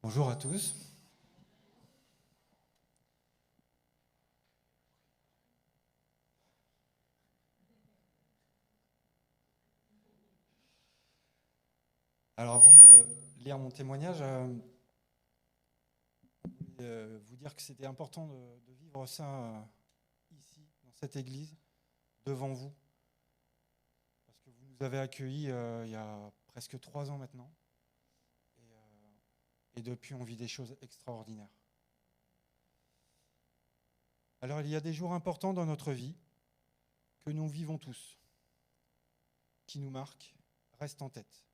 Bonjour à tous. Alors avant de lire mon témoignage, vous dire que c'était important de vivre ça ici, dans cette église, devant vous, parce que vous nous avez accueillis il y a presque 3 ans maintenant, et depuis on vit des choses extraordinaires. Alors il y a des jours importants dans notre vie que nous vivons tous, qui nous marquent, restent en tête.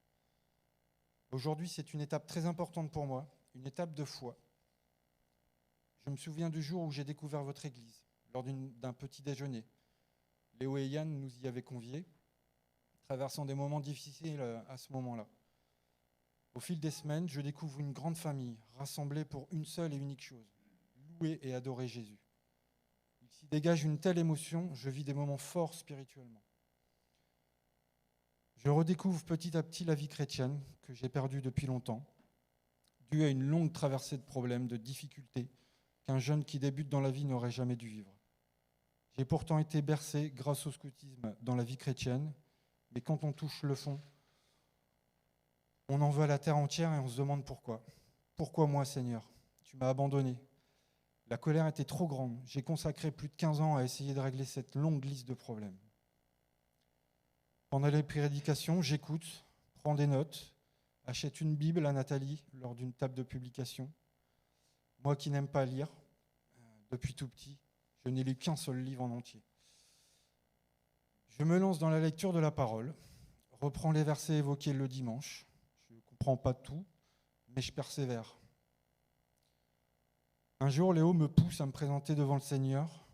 Aujourd'hui, c'est une étape très importante pour moi, une étape de foi. Je me souviens du jour où j'ai découvert votre église, lors d'un petit déjeuner. Léo et Yann nous y avaient conviés, traversant des moments difficiles à ce moment-là. Au fil des semaines, je découvre une grande famille, rassemblée pour une seule et unique chose, louer et adorer Jésus. Il s'y dégage une telle émotion, je vis des moments forts spirituellement. Je redécouvre petit à petit la vie chrétienne que j'ai perdue depuis longtemps, due à une longue traversée de problèmes, de difficultés, qu'un jeune qui débute dans la vie n'aurait jamais dû vivre. J'ai pourtant été bercé grâce au scoutisme dans la vie chrétienne, mais quand on touche le fond, on en veut à la terre entière et on se demande pourquoi. Pourquoi moi, Seigneur? Tu m'as abandonné. La colère était trop grande. J'ai consacré plus de 15 ans à essayer de régler cette longue liste de problèmes. Pendant les prédications, j'écoute, prends des notes, achète une Bible à Nathalie lors d'une table de publication. Moi qui n'aime pas lire, depuis tout petit, je n'ai lu qu'un seul livre en entier. Je me lance dans la lecture de la parole, reprends les versets évoqués le dimanche. Je ne comprends pas tout, mais je persévère. Un jour, Léo me pousse à me présenter devant le Seigneur.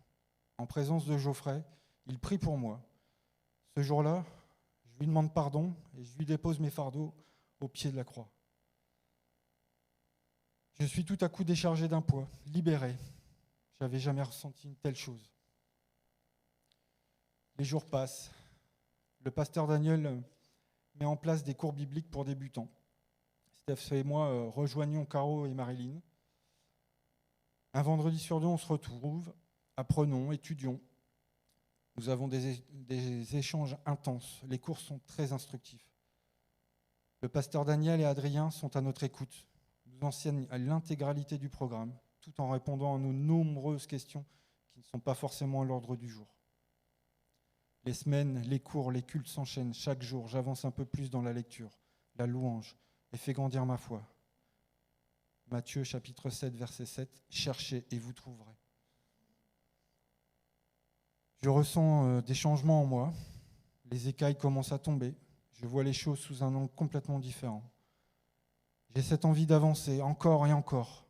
En présence de Geoffrey, il prie pour moi. Ce jour-là, je lui demande pardon et je lui dépose mes fardeaux au pied de la croix. Je suis tout à coup déchargé d'un poids, libéré. Je n'avais jamais ressenti une telle chose. Les jours passent. Le pasteur Daniel met en place des cours bibliques pour débutants. Steph et moi rejoignons Caro et Marilyn. Un vendredi sur deux, on se retrouve, apprenons, étudions. Nous avons des échanges intenses. Les cours sont très instructifs. Le pasteur Daniel et Adrien sont à notre écoute. Ils nous enseignent à l'intégralité du programme, tout en répondant à nos nombreuses questions qui ne sont pas forcément à l'ordre du jour. Les semaines, les cours, les cultes s'enchaînent. Chaque jour, j'avance un peu plus dans la lecture, la louange, et fais grandir ma foi. Matthieu chapitre 7, verset 7, « Cherchez et vous trouverez ». Je ressens des changements en moi. Les écailles commencent à tomber. Je vois les choses sous un angle complètement différent. J'ai cette envie d'avancer encore et encore,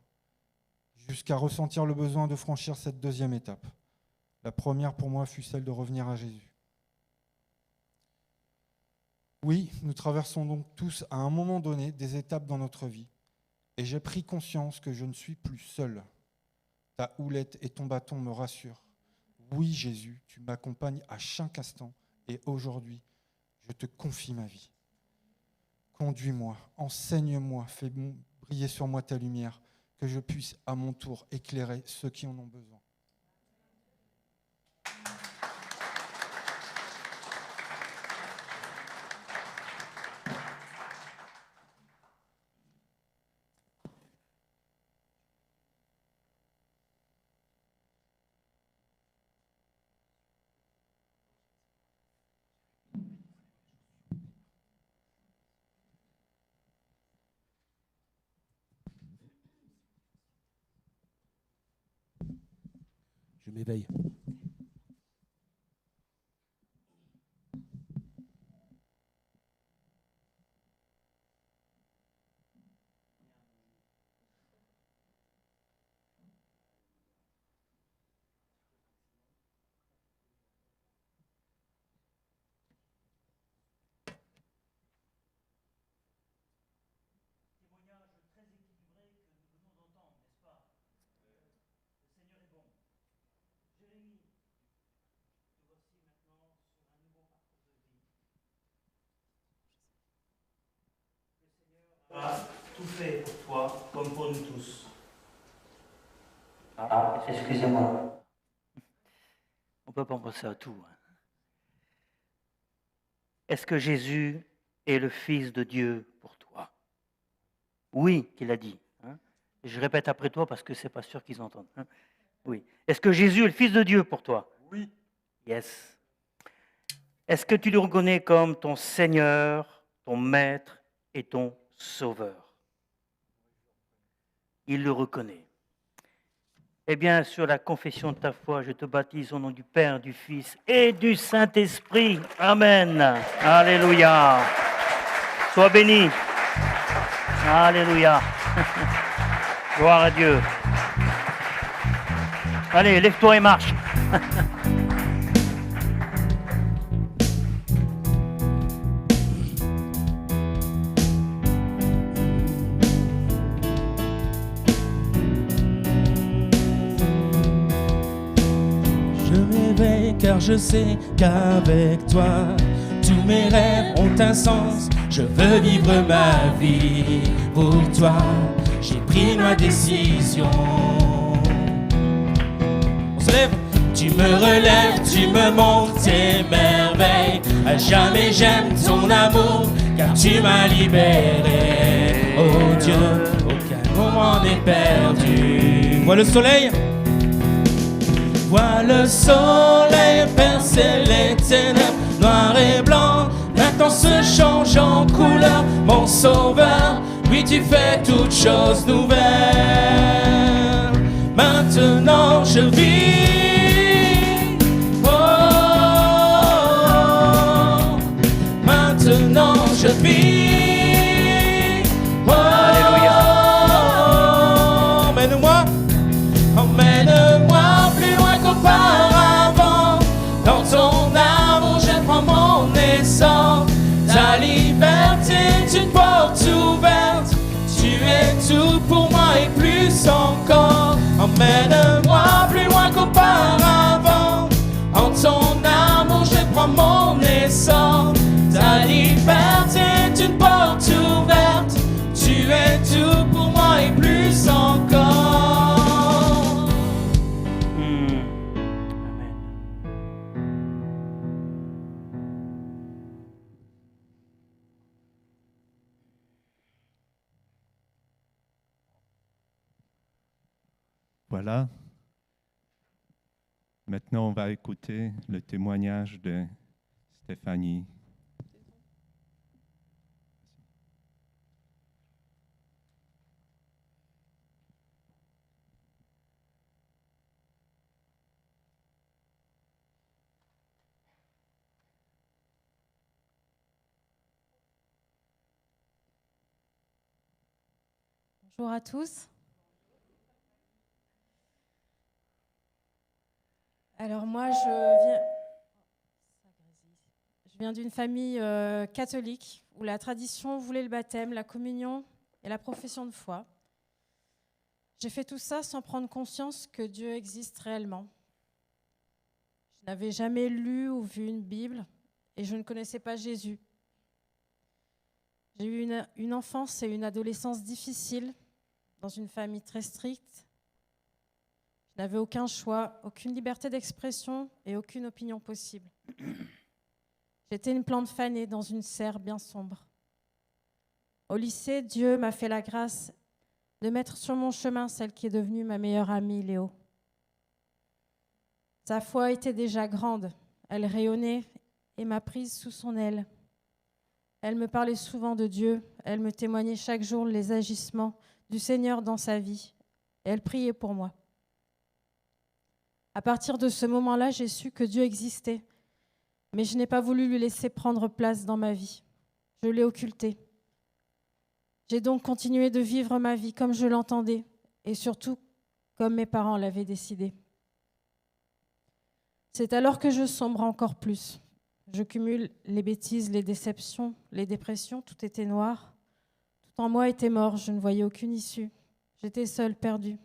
jusqu'à ressentir le besoin de franchir cette deuxième étape. La première pour moi fut celle de revenir à Jésus. Oui, nous traversons donc tous à un moment donné des étapes dans notre vie. Et j'ai pris conscience que je ne suis plus seul. Ta houlette et ton bâton me rassurent. Oui, Jésus, tu m'accompagnes à chaque instant. Et aujourd'hui, je te confie ma vie. Conduis-moi, enseigne-moi, fais briller sur moi ta lumière, que je puisse à mon tour éclairer ceux qui en ont besoin. Je m'éveille. toi comme pour nous tous. Ah, excusez-moi. On peut pas penser à tout. Est-ce que Jésus est le Fils de Dieu pour toi? Oui, qu'il a dit. Je répète après toi parce que c'est pas sûr qu'ils entendent. Oui. Est-ce que Jésus est le Fils de Dieu pour toi? Oui. Yes. Est-ce que tu le reconnais comme ton Seigneur, ton Maître et ton Sauveur? Il le reconnaît. Eh bien, sur la confession de ta foi, je te baptise au nom du Père, du Fils et du Saint-Esprit. Amen. Alléluia. Sois béni. Alléluia. Gloire à Dieu. Allez, lève-toi et marche. Je m'éveille car je sais qu'avec toi, tous mes rêves ont un sens. Je veux vivre ma vie pour toi. J'ai pris ma décision. On se lève. Tu me relèves, tu me montres tes merveilles. À jamais j'aime ton amour, car tu m'as libéré. Oh Dieu, aucun moment n'est perdu. Vois le soleil. Vois le soleil percer les ténèbres, noir et blanc. Maintenant se change en couleur, mon sauveur. Oui, tu fais toutes choses nouvelles. Maintenant je vis. Oh, maintenant je vis. Oh, Alléluia. Emmène-moi, emmène-moi plus loin qu'auparavant. Dans ton amour, je prends mon essence. Ta liberté est une porte ouverte. Tu es tout pour moi et plus encore. Emmène-moi plus loin qu'auparavant. En ton amour, je prends mon essence. Ta liberté est une porte ouverte. Tu es tout pour moi et plus encore. Amen. Voilà. Maintenant, on va écouter le témoignage de Stéphanie. Bonjour à tous. Alors moi, je viens d'une famille catholique où la tradition voulait le baptême, la communion et la profession de foi. J'ai fait tout ça sans prendre conscience que Dieu existe réellement. Je n'avais jamais lu ou vu une Bible et je ne connaissais pas Jésus. J'ai eu une enfance et une adolescence difficiles dans une famille très stricte. Je n'avais aucun choix, aucune liberté d'expression et aucune opinion possible. J'étais une plante fanée dans une serre bien sombre. Au lycée, Dieu m'a fait la grâce de mettre sur mon chemin celle qui est devenue ma meilleure amie, Léo. Sa foi était déjà grande, elle rayonnait et m'a prise sous son aile. Elle me parlait souvent de Dieu, elle me témoignait chaque jour les agissements du Seigneur dans sa vie, et elle priait pour moi. À partir de ce moment-là, j'ai su que Dieu existait, mais je n'ai pas voulu lui laisser prendre place dans ma vie. Je l'ai occulté. J'ai donc continué de vivre ma vie comme je l'entendais, et surtout comme mes parents l'avaient décidé. C'est alors que je sombre encore plus. Je cumule les bêtises, les déceptions, les dépressions, tout était noir. Tout en moi était mort, je ne voyais aucune issue. J'étais seule, perdue.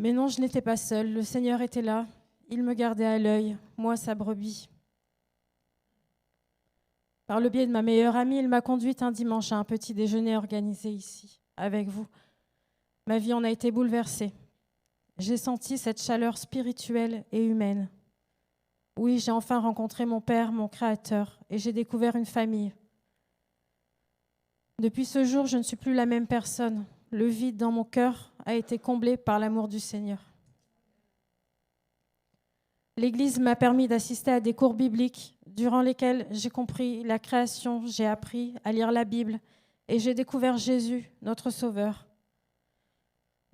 Mais non, je n'étais pas seule, le Seigneur était là, il me gardait à l'œil, moi sa brebis. Par le biais de ma meilleure amie, il m'a conduite un dimanche à un petit déjeuner organisé ici, avec vous. Ma vie en a été bouleversée. J'ai senti cette chaleur spirituelle et humaine. Oui, j'ai enfin rencontré mon Père, mon Créateur, et j'ai découvert une famille. Depuis ce jour, je ne suis plus la même personne. Le vide dans mon cœur a été comblé par l'amour du Seigneur. L'Église m'a permis d'assister à des cours bibliques durant lesquels j'ai compris la création, j'ai appris à lire la Bible et j'ai découvert Jésus, notre Sauveur.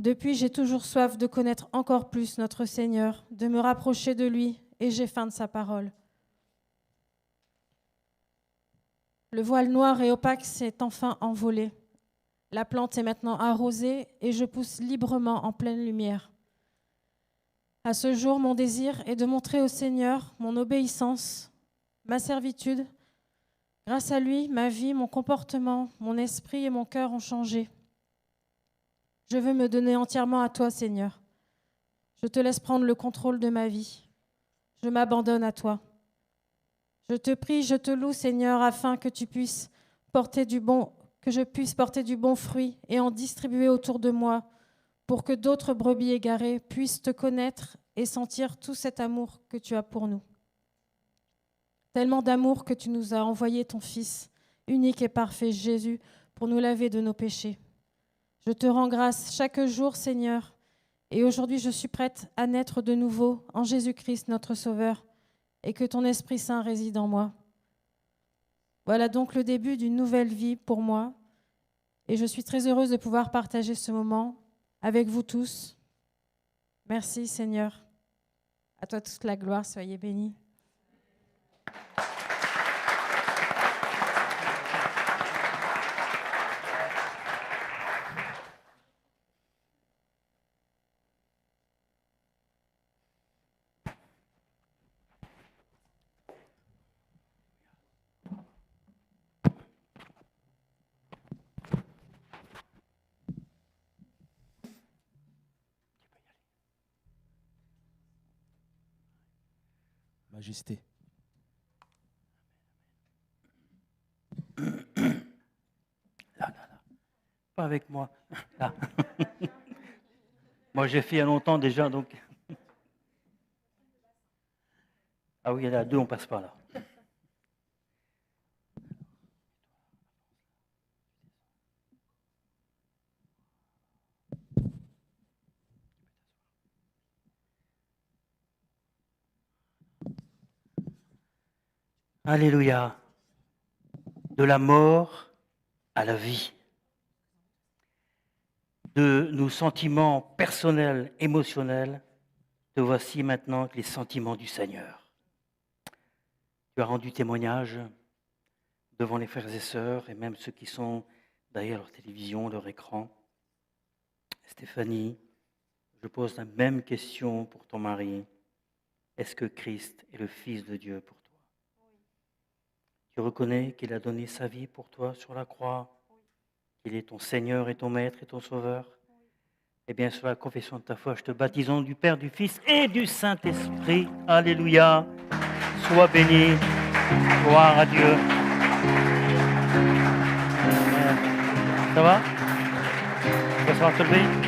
Depuis, j'ai toujours soif de connaître encore plus notre Seigneur, de me rapprocher de lui et j'ai faim de sa parole. Le voile noir et opaque s'est enfin envolé. La plante est maintenant arrosée et je pousse librement en pleine lumière. À ce jour, mon désir est de montrer au Seigneur mon obéissance, ma servitude. Grâce à lui, ma vie, mon comportement, mon esprit et mon cœur ont changé. Je veux me donner entièrement à toi, Seigneur. Je te laisse prendre le contrôle de ma vie. Je m'abandonne à toi. Je te prie, je te loue, Seigneur, afin que je puisse porter du bon fruit et en distribuer autour de moi, pour que d'autres brebis égarées puissent te connaître et sentir tout cet amour que tu as pour nous. Tellement d'amour que tu nous as envoyé ton Fils, unique et parfait Jésus, pour nous laver de nos péchés. Je te rends grâce chaque jour, Seigneur, et aujourd'hui je suis prête à naître de nouveau en Jésus-Christ, notre Sauveur, et que ton Esprit Saint réside en moi. Voilà donc le début d'une nouvelle vie pour moi, et je suis très heureuse de pouvoir partager ce moment avec vous tous. Merci Seigneur. À toi toute la gloire, soyez bénis. Majesté. Là. Pas avec moi. Là. Moi, j'ai fait il y a longtemps déjà, donc. Ah oui, il y en a deux, on passe par là. Alléluia. De la mort à la vie. De nos sentiments personnels, émotionnels, te voici maintenant les sentiments du Seigneur. Tu as rendu témoignage devant les frères et sœurs et même ceux qui sont derrière leur télévision, leur écran. Stéphanie, je pose la même question pour ton mari. Est-ce que Christ est le Fils de Dieu pour toi? Tu reconnais qu'il a donné sa vie pour toi sur la croix, qu'il est ton Seigneur et ton Maître et ton Sauveur. Eh bien, sur la confession de ta foi, je te baptise au nom du Père, du Fils et du Saint-Esprit. Alléluia. Sois béni. Gloire à Dieu. Amen. Ça va? Tu vas savoir te lever?